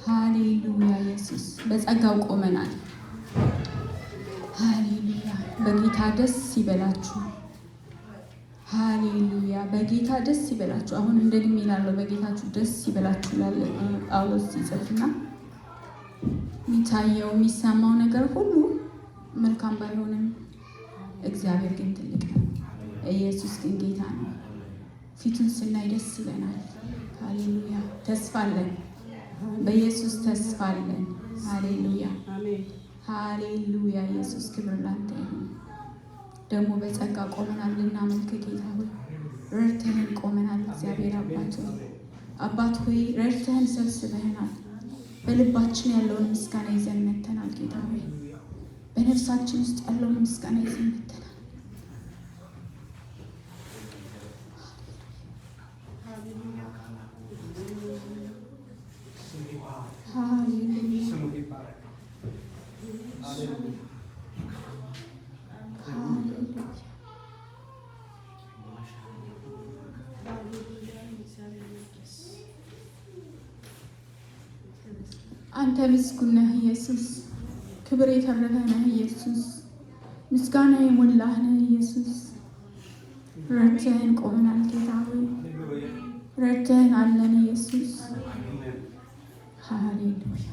ሃሌሉያ ኢየሱስ በጸጋው ቆመናል። ሃሌሉያ በጌታ ደስ ይበላችሁ። ሃሌሉያ በጌታ ደስ ይበላችሁ። አሁን እንደግም ይላለው በጌታችሁ ደስ ይበላችሁ ላለ ጳውሎስ ሲጽፍና የሚታየው የሚሰማው ነገር ሁሉ መልካም ባይሆንም እግዚአብሔር ግን ትልቅ ነው። ኢየሱስ ግን ጌታ ነው። ፊቱን ስናይ ደስ ይለናል። ሃሌሉያ ተስፋ አለን። በኢየሱስ ተስፋ አለን። ሃሌሉያ ሃሌሉያ ኢየሱስ ክብር ላንተ ይሁን። ደግሞ በጸጋ ቆመናል ልናመልክ ጌታ ሆይ ረድተህን ቆመናል። እግዚአብሔር አባት ሆይ ረድተህን ሰብስበህናል። በልባችን ያለውን ምስጋና ይዘን መተናል። ጌታ ሆይ በነፍሳችን ውስጥ ያለውን ምስጋና ይዘን መተናል። አንተ ምስጉን ነህ ኢየሱስ፣ ክብር የተረፈ ነህ ኢየሱስ፣ ምስጋና የሞላህ ነህ ኢየሱስ። ረድተህን ቆመናል ጌታ ሆይ ረድተህን አለን ኢየሱስ። ሃሌሉያ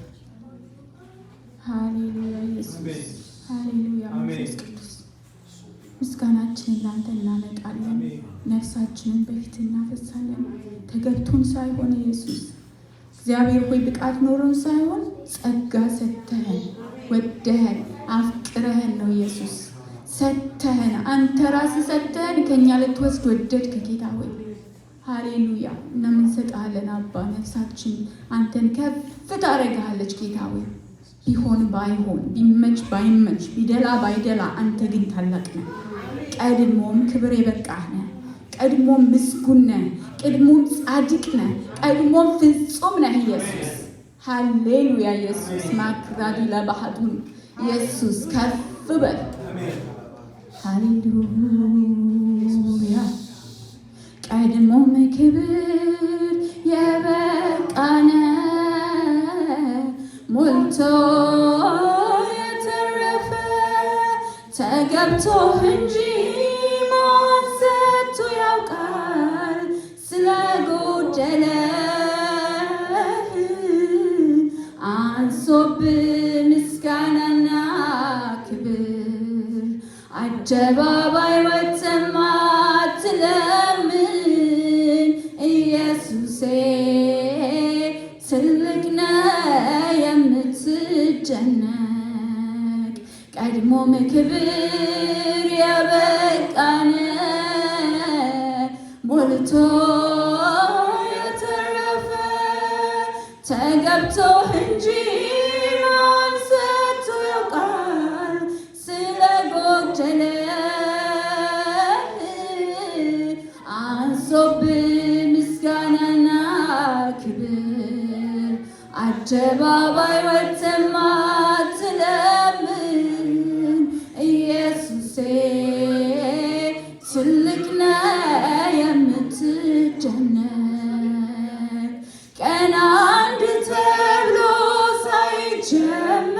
ሃሌሉያ ኢየሱስ ሃሌሉያ። መንፈስ ቅዱስ ምስጋናችንን ላንተ እናመጣለን። ነፍሳችንን በፊት እናፈሳለን። ተገብቶን ሳይሆን ኢየሱስ እግዚአብሔር ሆይ ብቃት ኖሮን ሳይሆን ጸጋ ሰተህን ወደህን አፍቅረህን ነው ኢየሱስ። ሰተህን አንተ ራስህ ሰተህን ከኛ ልትወስድ ወደድክ ጌታ ሆይ ሃሌሉያ። እናመሰግናለን አባ። ነፍሳችን አንተን ከፍ ታደርግሃለች ጌታ ሆይ። ቢሆን ባይሆን ቢመች ባይመች ቢደላ ባይደላ አንተ ግን ታላቅ ነህ። ቀድሞም ክብር የበቃህ ነህ። ቀድሞም ምስጉን ነህ። ቀድሞም ጻድቅ ነህ። ቀድሞም ፍጹም ነህ ኢየሱስ። ሃሌሉያ ኢየሱስ። ማክራዲ ለባህዱን ኢየሱስ ከፍ በል። ሃሌሉያ ቀድሞም ክብር የበቃነ ሞልቶ የተረፈ ተገብቶ እንጂ ማን ሰጥቶ ያውቃል ስለጎደለ አንሶብህ ምስጋናና ክብር አደባባይ ወጥተህ አትለምን ኢየሱሴ ትልቅ ነህ የምትጨነቅ ቀድሞም ክብር የበቃነ ሞልቶ የተረፈ ተገብቶ እንጂ ማን ሰጥቶ ያውቃል ስለጎደለ አንሶብህ ምስጋናና ክብር አደባባይ ወጥተህ አትለምን ኢየሱሴ ትልቅ ነህ የምትጨነቅ ቀን አንድ ተብሎ ሳይጀመር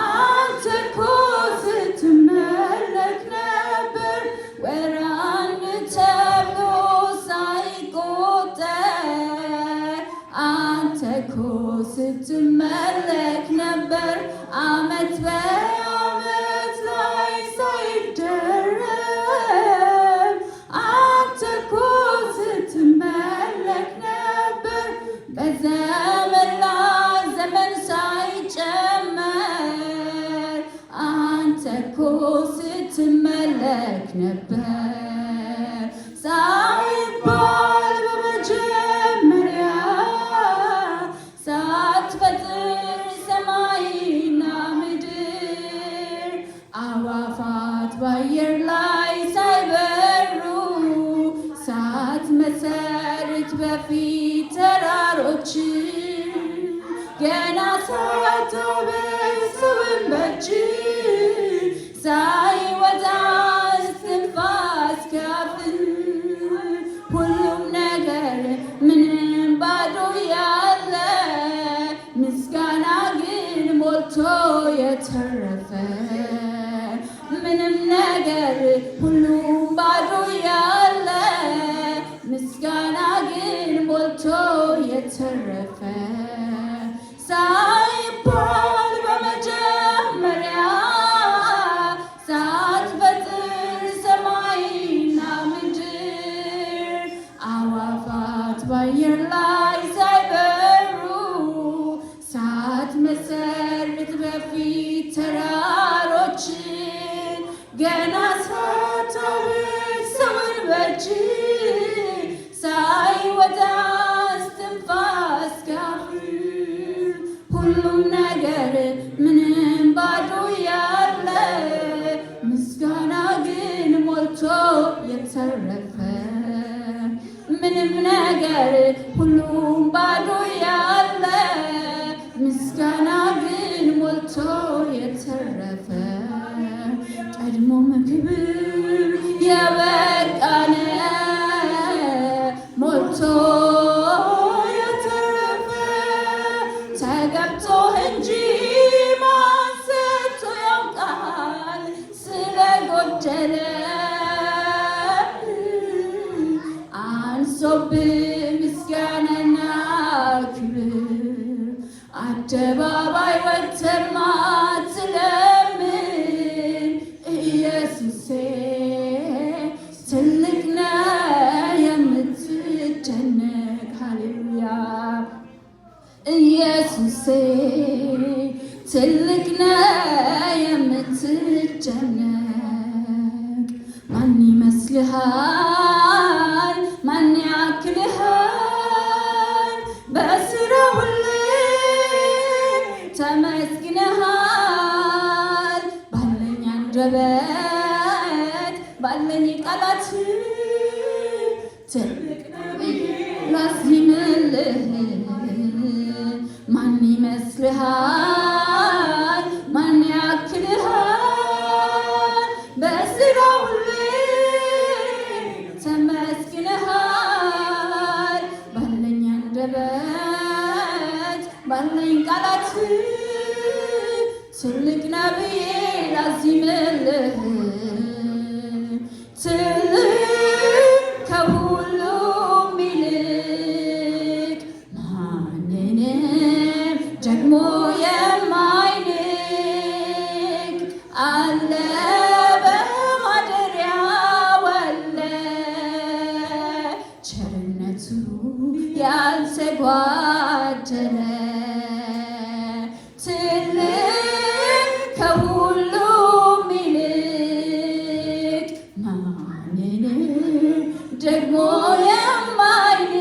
አንተ እኮ ስትመለክ ነበር። ወር አንድ ተብሎ ሳይቆጠር አንተ እኮ ስትመለክ ነበር። ዓመት በዓመት ላይ ሳይደረብ አንተ እኮ ስትመለክ ነበር። በዘመን ላይ ዘመን ሳይጨመር አንተ እኮ ስትመለክ ነበር። ሳይባል በመጀመሪያ ሳትፈጥር ሰማይና ምድር አዕዋፋት በአየር ላይ ሳይበሩ ሳትመሰርት በፊት ተራሮች ገና ሳታበስብም በእጅ ሳይወጣ እስትንፋስ ካፍህ ሁሉም ነገር ምንም ባዶ ያለ የተረፈ ምንም ነገር ሁሉም ባዶ ያለ ምስጋና ግን ሞልቶ የተረፈ ሳይባል በመጀመሪያ ሳትፈጥር ሰማይና ምድር አዋፋት በአየር ላይ ሳይበሩ ሳትመሰርት በፊት ተራሮችን ገና ሳታውቅ ሰውን በእጅ ሳይወጣ እስትንፋስ ካፍህ ሁሉም ነገር ምንም ባዶ ያለ ምስጋና ግን ሞልቶ የተረፈ ምንም ነገር ሁሉም ባዶ ያለ ምስጋና ግን ሞልቶ የተረፈ ቀድሞ ክብር የበቃነ ሞልቶ የተረፈ ተገብቶ እንጂ ማን ሰጥቶ ያውቃል ስለጎደለ አንሶብህ ምስጋናና ክብር አደባባይ ወጥተህ ማትለምን ኢየሱሴ ትልቅ ነህ የምትደነቅ ሃሌሉያ ኢየሱሴ ትልቅ ነህ የምትደነቅ ማን ይመስልሃል ማን ያክልሃል በስራ ሁሉ ተመስግነሃል ባለኝ አንደበት ባለኝ ቃላት ትልቅ ነህ ላዚምልህ ማን ይመስልሃል ማን ያክልሃል በስራ ሁሉ ተመስግነሃል ባለኝ አንደበት ባለኝ ቃላት ትልቅ ነህ ላዚምልህ ትልቅ ከሁሉም ይልቅ ማንንም ደግሞ የማይንቅ አለ በማደሪያው አለ ቸርነቱ ያልተጓደለ ደግሞ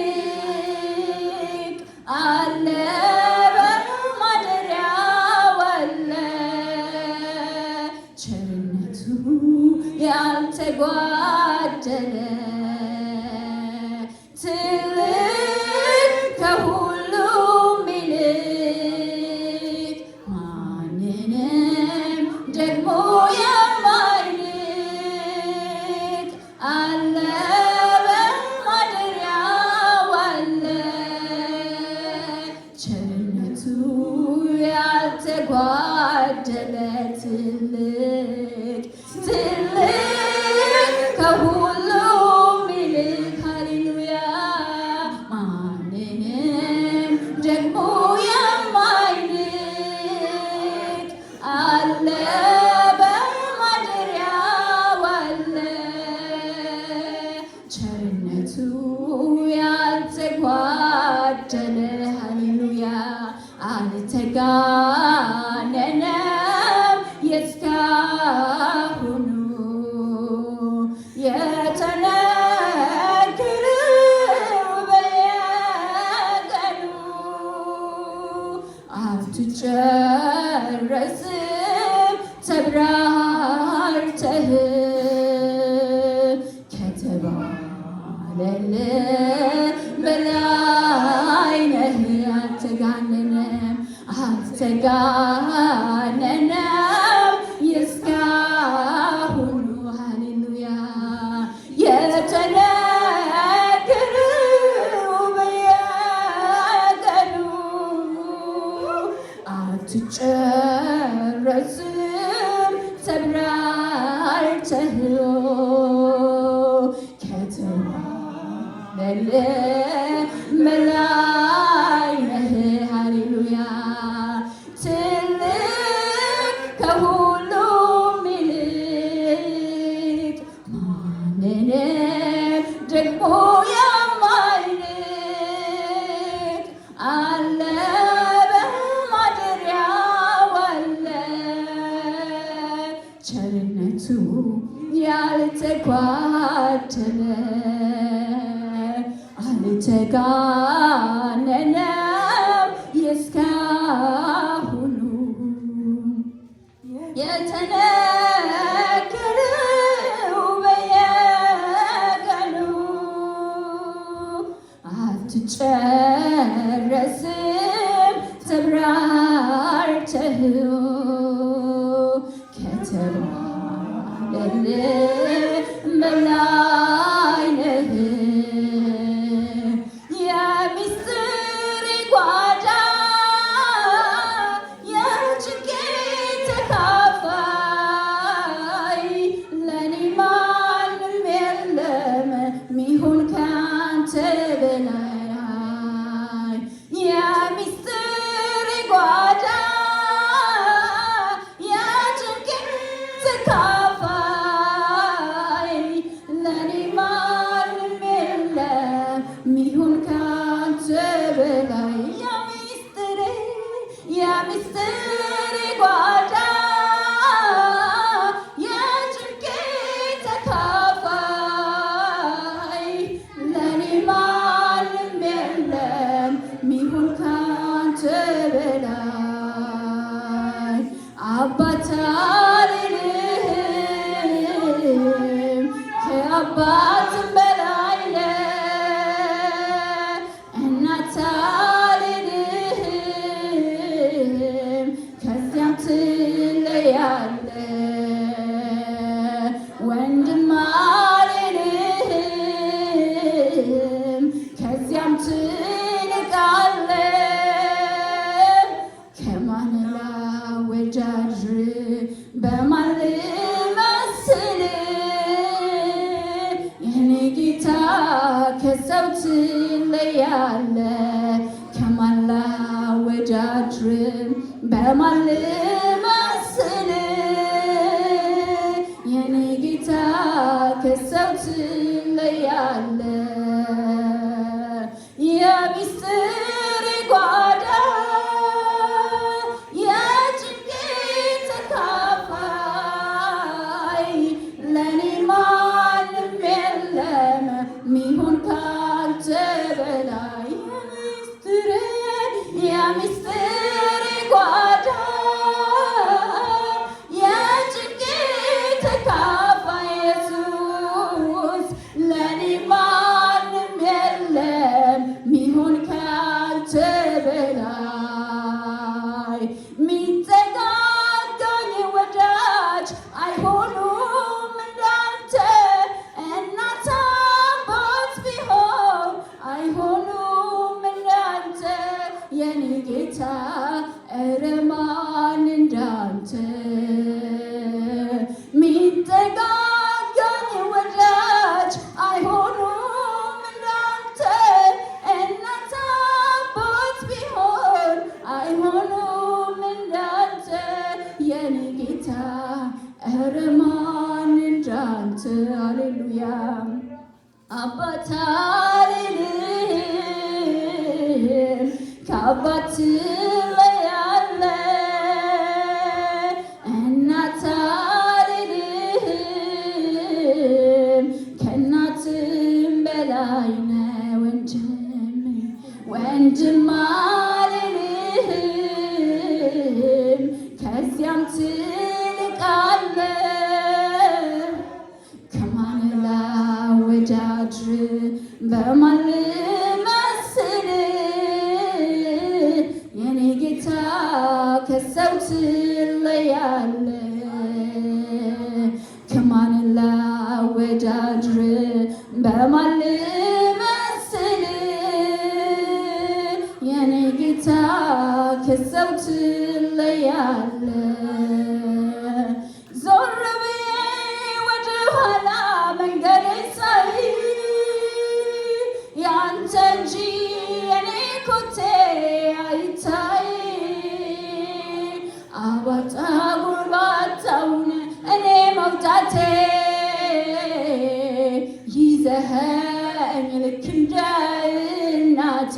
የማይንቅ አለ በማደሪያው አለ ቸርነቱ ያልተጓደለ ትልቅ ከሁሉም ይልቅ ማንንም ደግሞ የማይንቅ አለ ያልተጓደለ ትልቅ ከሁሉም ይልቅ ሃሌሉያ ማንንም ደግሞ የማይንቅ አለ በማደሪያው አለ ቸርነቱ ያልተጓደለ ሃሌሉያ አልተጋነነም የእስካሁኑ የተነገረው በየቀኑ አትጨረስም ተብራርተህ ከተባለልህ በላይ ነህ አልተጋነነም የእስካሁኑ ሃሌሉያ የተነገረው በየቀኑ አትጨ አለ በማደሪያው አለ ቸርነቱ ያልተጓደለ አልተጋነነም የእስካሁኑ የተነገረው በየቀኑ አትጨረስም ተብራርተህ ከተባለልህ በላይ ነህ። የሚስጥር ጓዳ የጭንቄ ተካፋይ ለኔ ማንም የለም ሚሆን ካንተ በላይ የሚስጥር ጓዳ የጭንቄ ተካፋይ ለኔ ማንም የለም ሚሆን ካንተ በላይ የሚስጥር ጓዳ የጭንቄ ተካፋይ ለኔ ማንም የለም ሚሆን ካንተ በላይ አባት አልልህም ከአባትም በላይ ነህ እናት አልልህም ከዚያም ትለያለህ ወንድም አልልህም ከዚያም ትልቃለህ ከማን ላወዳድር በማን ልመስልህ የኔ ጌታ ከሰው ትለያለህ ከማን ላወዳድር በማን ልመስልህ የኔ ጌታ ከሰው ትለያለህ የሚስጥር ጓዳ የጭንቄ ተካፋይ ለኔ ማንም የለም ሚሆን ካንተ በላይ የሚስጥር ጓዳ የጭንቄ ተካፋይ ኢየሱስ ለኔ ማንም የለም ሚሆን ካንተ በላይ ሚጠጋጋኝ ወዳጅ አይሆኑም እንዳንተ እናት አባት ቢሆን አይሆኑም እንዳንተ የኔ ጌታ ኧረ ማን እንዳንተ ሚጠጋጋኝ ወዳጅ አይሆኑም እንዳንተ እናት አባት ቢሆን አይሆኑም እንዳንተ የኔ ጌታ ኧረ ማን እንዳንተ ሃሌሉያ አባት አልልህም ከአባት ትለያለህ እናት አልልህም ከእናትም በላይ ነህ ወንድም አልልህም ከዚያም ትልቃለህ ከማን ላወዳድር በማን ልመስልህ የኔ ጌታ ከሰው ትለያለህ ከማን ላወዳድር በማን ልመስልህ የኔ ጌታ ከሰው ትለያለህ ዞር ብዬ ወደ ኋላ መንገዴን ሳይ ያንተ እንጂ የኔ ኮቴ አይታይ አባጣ ጉርባታውን እኔ መውጣቴ ይዘኸኝ ልክ እንደ እናቴ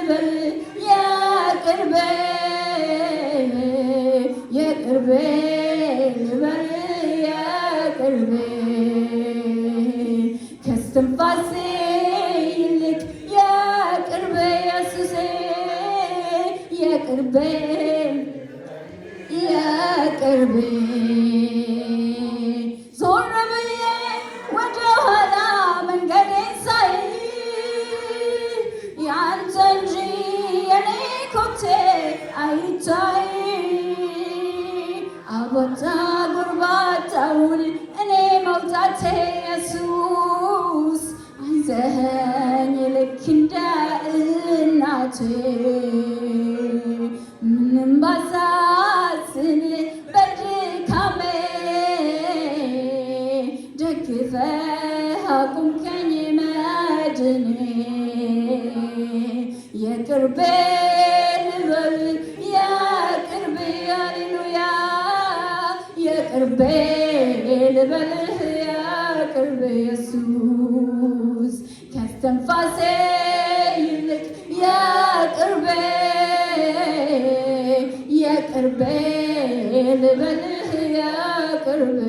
ልበል የቅርቤ የቅርቤ ልበል የቅርቤ ከስትንፋሴ ይልቅ የቅርቤ ኢየሱሴ የቅርቤ የቅርቤ ዞር ብዬ ወደ ኋላ መንገዴን ሳይ ያንተ እንጂ የኔ ኮቴ አይታይ አቦታ ጉርባታውን እኔ መውጣቴ ኢየሱስ አይዘኸኝ ልክ እንደ እናቴ ምንም ባሳዝን በድካሜ ደግፈህ አቁምከኝ መድኔ የቅርቤ ልበል የቅርቤ ሃሌሉያ የቅርቤ ልበልህ የቅርቤ ኢየሱስ ከስትንፋሴ ይልቅ የቅርቤ የቅርቤ ልበልህ የቅርቤ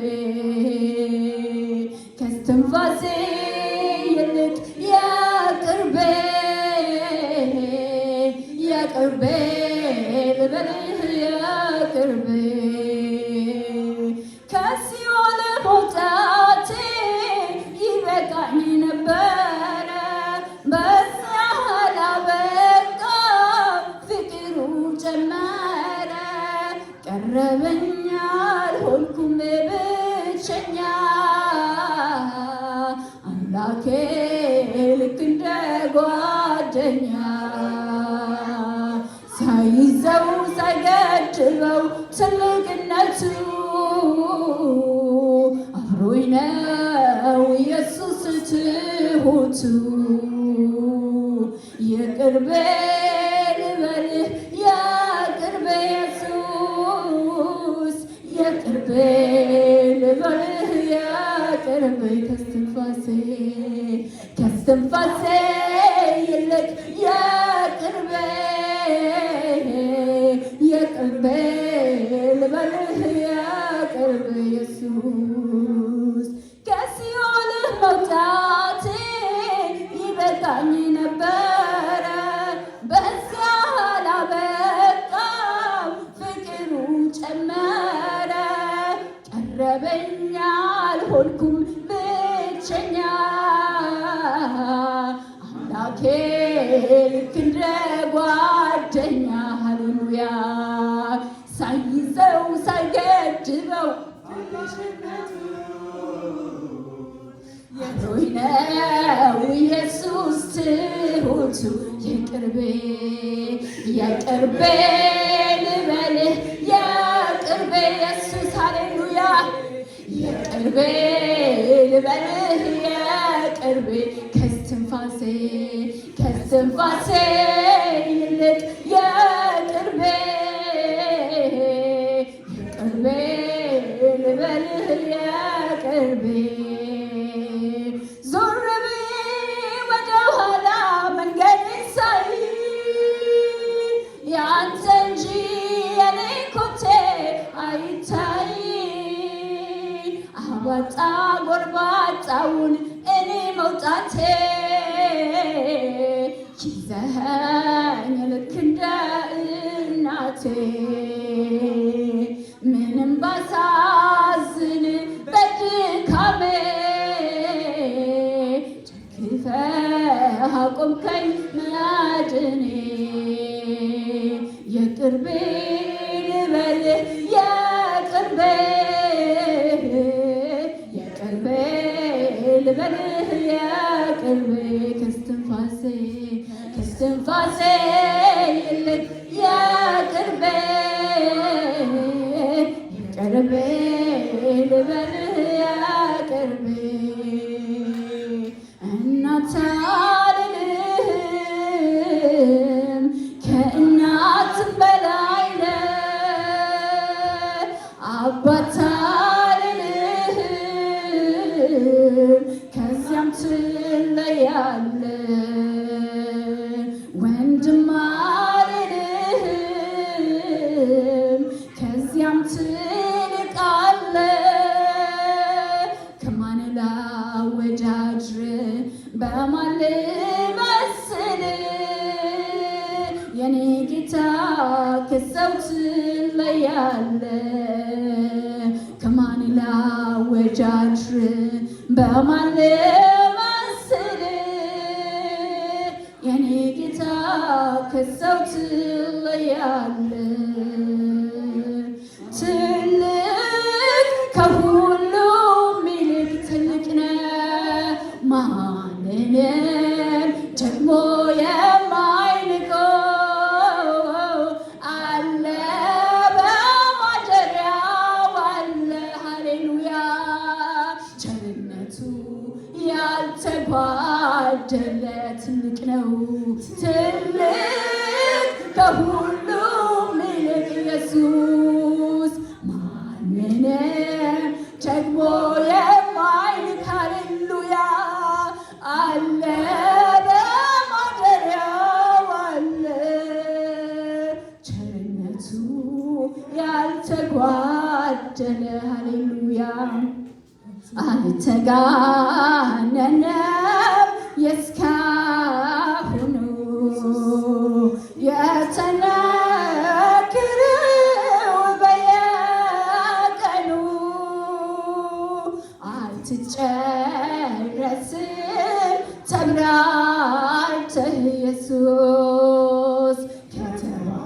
ከስትንፋሴ ይልቅ የቅርቤ የቅርቤ ልበልህ የቅርቤ ከሲኦል መውጣቴ ይበቃኝ ነበረ በዚያ ላበቃ ፍቅሩ ጨመረ ቀረበኝ አልሆንኩም ብቸኛ አምላኬ ልክ እንደ ጓደኛ ሳይዘው ሳይገድበው ትልቅነቱ አብሮኝ ነው ኢየሱስ ትሁቱ የቅርቤ ልበልህ የቅርቤ ኢየሱስ የቅርቤ ልበልህ የቅርቤ ከስትንፋሴ ይልቅ የቅርቤ የቅርቤ ልበልህ የቅርቤ ኢየሱስ ከሲኦል መውጣቴ ይበቃኝ ነበረ በዚያ ላበቃም ፍቅሩ ጨመረ ቀረበኝ አልሆንኩም ብቸኛ አምላኬ ልክ እንደ ጓደኛ ሃሌሉያ ሳይዘው ሳይገድበው አብሮኝ ነው ኢየሱስ ትሁቱ የቅርቤ የቅርቤ ልበልህ የቅርቤ ኢየሱስ ሃሌሉያ የቅርቤ ልበልህ የቅርቤ ከስትንፋሴ ይልቅ የቅርቤ የቅርቤ ልበልህ የቅርቤ ዞር ብዬ ወደ ኋላ መንገዴን ሳይ ያንተ እንጂ የኔ ኮቴ አይታይ አባጣ ጎርባጣውን እኔ መውጣቴ ይዘኸኝ ልክ እንደ እናቴ ምንም ባሳዝን በድካሜ ደግፈህ አቆምከኝ መድኔ የቅርቤ ልበልህ የቅርቤ ልበልህ የቅርቤ ከስትንፋሴ ይልቅ የቅርቤ ልበልህ የቅርቤ እናት አልልህም ከእናትም በላይ ነህ አባት አልልህም ከዚያም ትለያለህ ወንድም የኔ ጌታ ከሰው ትለያለ ከማን ላወጃጅር በማን ልመስል የኔ ጌታ ከሰው ትለያለ ትልቅ ከሁሉም ይልቅ ትልቅ ነህ ማንንም ደግሞ የማይንቀው አለ በማደሪያው አለ ሃሌሉያ ቸርነቱ ያልተጓደለ ትልቅ ነው ትልቅ ከሁሉም ይልቅ ኢየሱስ ማንንም ደግሞ የማይንቅ ሃሌሉያ አለ በማደሪያው አለ ቸርነቱ ያልተጓደለ ሃሌሉያ አልተጋነነም የእስካሁኑ የተነገረው በየቀኑ አትጨረስም ተብራርተህ ኢየሱስ ከተባለልህ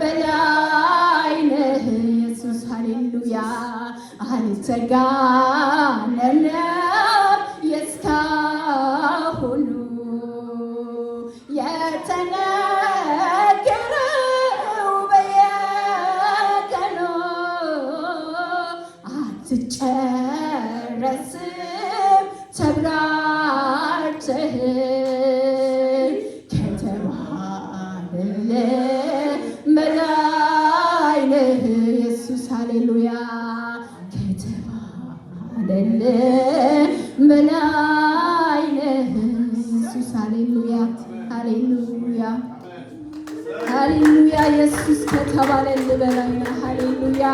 በላይ ነህ ኢየሱስ ሃሌሉያ አልተጋነነም የእስካሁኑ የተነገረው በየቀኑ አትጨረስም ተብራርተህ ከተባለልህ በላይ ነህ ኢየሱስ ሃሌሉያ ከተባለልህ በላይ ነህ ኢየሱስ ሃሌሉያ ሃሌሉያ ሃሌሉያ ኢየሱስ ከተባለልህ በላይ ነህ ሃሌሉያ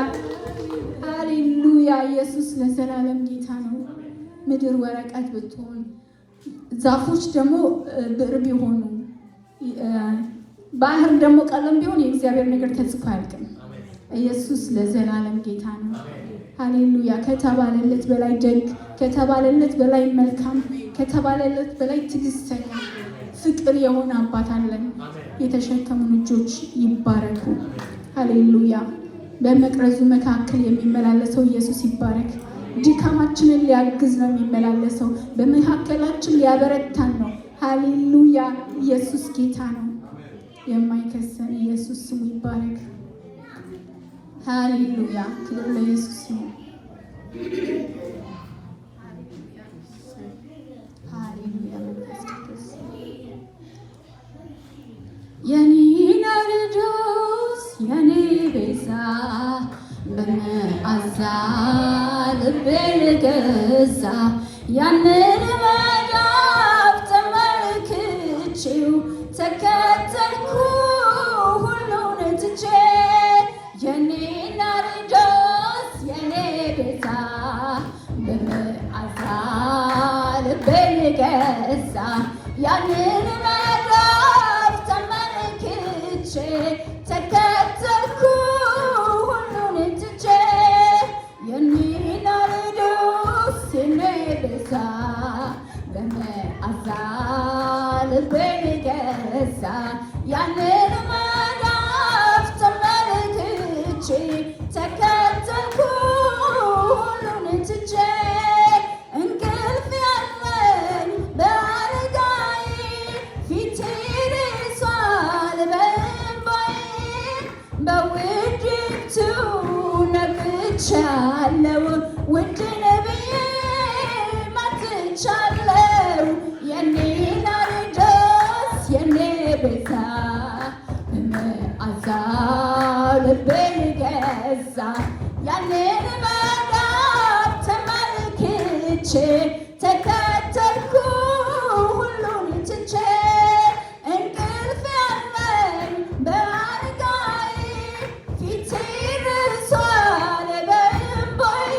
ሃሌሉያ ኢየሱስ ለዘላለም ጌታ ነው። ምድር ወረቀት ብትሆን ዛፎች ደግሞ ብዕር ቢሆኑ ባህር ደግሞ ቀለም ቢሆን የእግዚአብሔር ነገር ተጽፎ አያልቅም። ኢየሱስ ለዘላለም ጌታ ነው። ሃሌሉያ ከተባለለት በላይ ደግ፣ ከተባለለት በላይ መልካም፣ ከተባለለት በላይ ትዕግስተኛ ፍቅር የሆነ አባት አለን። የተሸከሙን እጆች ይባረኩ። ሃሌሉያ በመቅረዙ መካከል የሚመላለሰው ኢየሱስ ይባረክ። ድካማችንን ሊያግዝ ነው የሚመላለሰው። በመካከላችን ሊያበረታን ነው። ሃሌሉያ ኢየሱስ ጌታ ነው። የማይከሰን ኢየሱስ ስሙ ይባረክ። ሃሌሉያ ክብር ለኢየሱስ ይሁን። ሃሌሉያ መንፈስ ቅዱስ የኔ ናርዶስ የኔ ቤዛ በመዓዛ ልቤን ገዛ ያንን መዳፍ ተመልክቼው ተከተልኩ ሁሉን ትቼ የኔ ናርዶስ የኔ ቤዛ በመዓዛ ልቤን ገዛ ያንን መዳፍ ተመልክቼ ተከተልኩ ሁሉን ትቼ የኔ ናርዶስ የኔ ቤዛ በመዓዛ ልቤን ገዛ ያንን መዳፍ ተመልክቼ ተከተልኩ ሁሉን ትቼ እንቅልፍ ያለኝ በአልጋዬ ፊቴ ርሷል በእንባዬ በውድቅቱ ነቅቻለሁ ውድ ነብዬ መጥቻለሁ የኔ ናርዶስ የኔ ቤዛ በመዓዛ ልቤን ገዛ ያንን መዳፍ ተመልክቼ ተከተልኩ ሁሉን ትቼ እንቅልፍ ያለኝ በአልጋዬ ፊቴ ርሷል በእንባዬ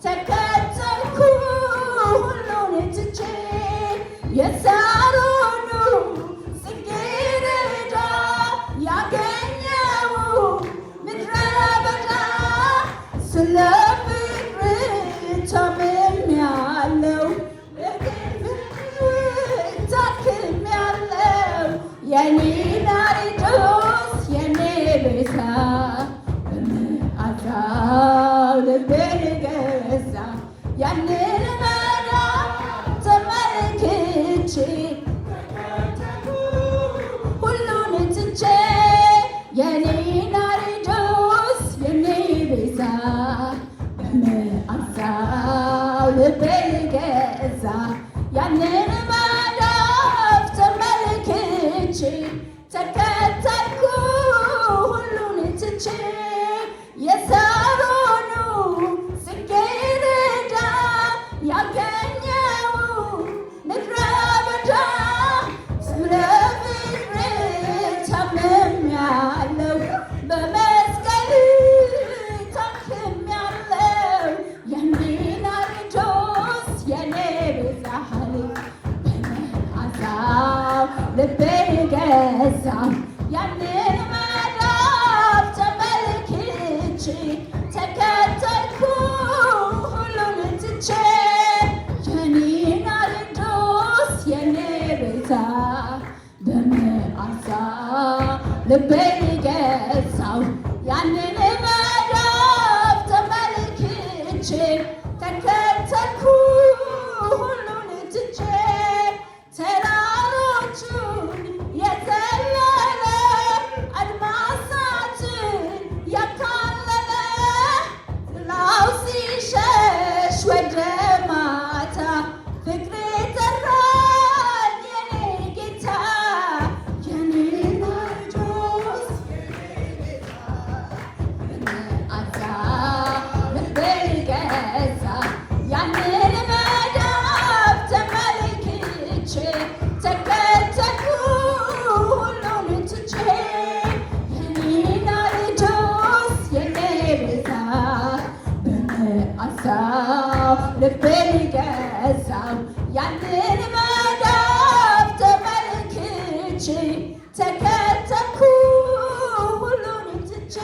ተከተልኩ ሁሉን ትቼ የሳሮኑ ጽጌረዳ ያገኘው ምድረ በዳ ስለ ፍቅር ታምሜያለሁ ታክሜያለሁ የኔ ናርዶስ የኔ ቤዛ በመዓዛው ልቤን ገዛ ያንን መዳፍ ተመልክቼ ሁሉን ትቼ የኔ ናርዶስ የኔ ቤዛ በመዓዛው ልቤን ገዛ ያንን መዳፍ ተመልክቼ ተከተልኩ ሁሉን ትቼ የሳሮኑ ጽጌረዳ ያገኘው ምድረ በዳ ስለ ፍቅር ታምሜያለሁ በመስቀል ታክሜያለሁ የኔ ናርዶስ የኔ ቤዛ በመዓዛው ልቤን ገዛ ያንን መዳፍ ተመልክቼ ተከተልኩ ሁሉን ትቼ የኔ ናርዶስ የኔ ቤዛ በመዓዛው ልቤን ገዛው ያንን መዳፍ ተመልክቼ ተከተልኩ ሁሉን ትቼ ተራሮቹን የዘለለ አድማሳትን ያካለለ ጥላው ሲሸሽ ወደ ማታ ፍቅሬ ጠራኝ የኔ ጌታ የኔ ናርዶስ በመዓዛው ልቤን ገዛ ያንን መዳፍ ተመልክቼ ተከተልኩ ሁሉን ትቼ የኔ ናርዶስ የኔ ቤዛ በመዓዛው ልቤን ገዛው ያንን መዳፍ ተመልክቼ ተከተልኩ ሁሉን ትቼ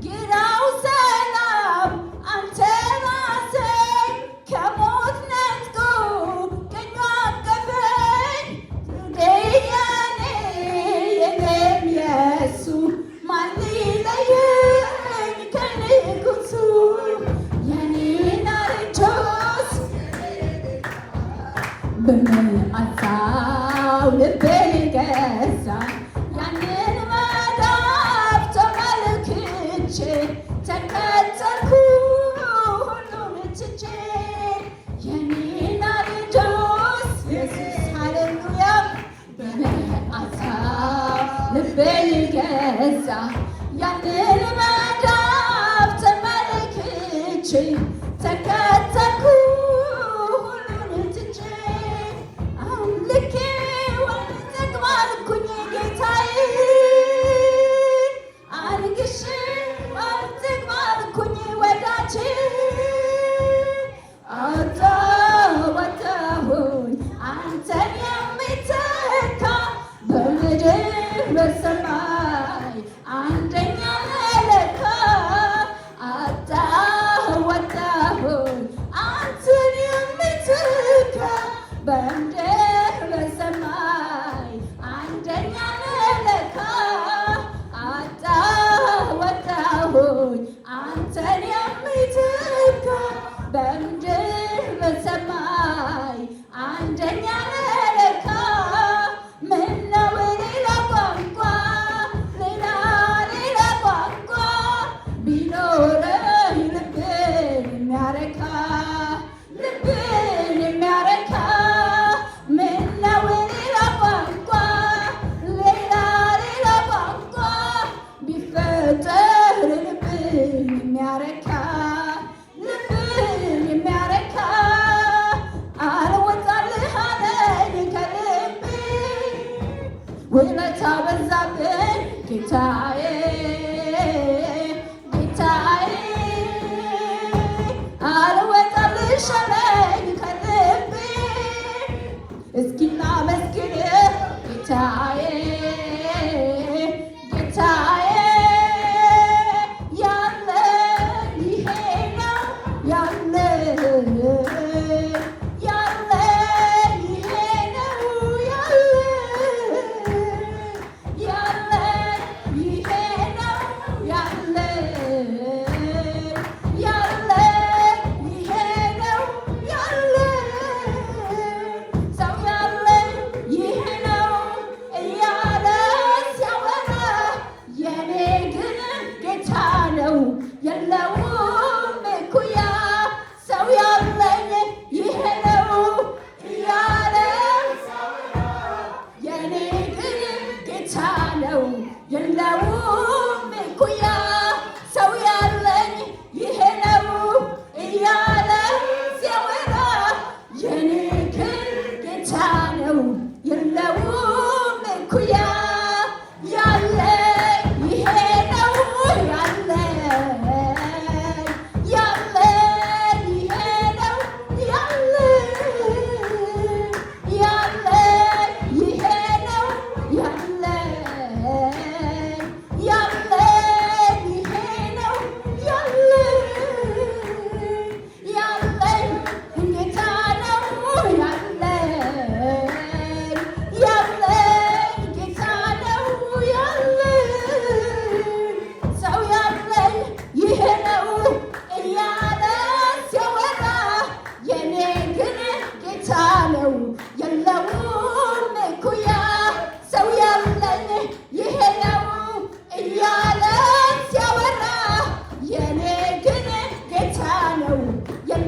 ግራው ሰላም አንተ ራስህ ከሞት ነጥቆ ቀኙ አቀፈኝ ትውዴ የኔም የሱ ማን ሊለየኝ ከንጉሱ የኔ ናርዶስ በመዓዛው ልቤን ገዛ ያንን መዳፍ ተመልክቼ ተከተልኩ ሁሉን ትቼ የኔ ናርዶስ ኢየሱስ ሃሌሉያ በመዓዛው ልቤን ገዛ ያንን መዳፍ ተመልክቼ ተከተልኩ ሁሉን ትቼ አምልኬ ወልጠግባልኩኝ ጌታዬ አንግሼ ወልጠግባልኩኝ ወዳጄ አጣሁኝ አንተን የሚተካ በምድር በሰማይ አንደኛ ለካ አጣሁኝ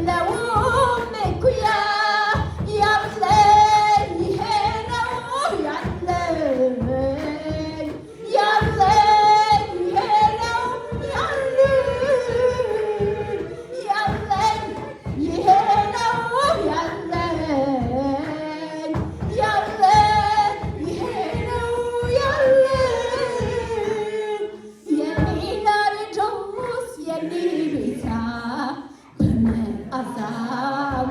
የለውም እኩያ ያለኝ ይሄ ነው ያለኝ ያለኝ ይሄ ነው ያለኝ ይሄ ነው ያለኝ ይሄ ነው ያለኝ የኔ ናርዶስ የኔ ቤዛ በመዓዛው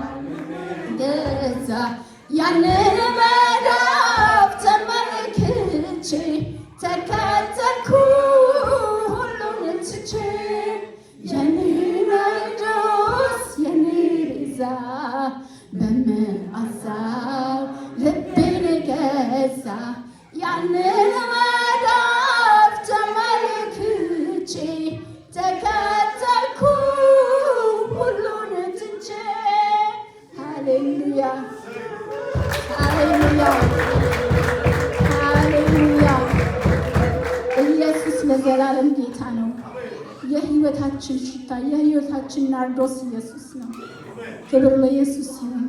ገዛ ያንን መዳፍ ተመልክቼ ተከተልኩ ሁሉን ትቼ የኔ ናርዶስ የኔ ቤዛ በመዓዛው ልቤን ገዛ ያንን መዳፍ ተመልክቼ ተከተልኩ ሁሉን ትቼ ሃሌሉያ ሃሌሉያ ሃሌሉያ ኢየሱስ ለዘላለም ጌታ ነው። የሕይወታችን ሽታ የሕይወታችን ናርዶስ ኢየሱስ ነው። ክብር ለኢየሱስ ይሁን።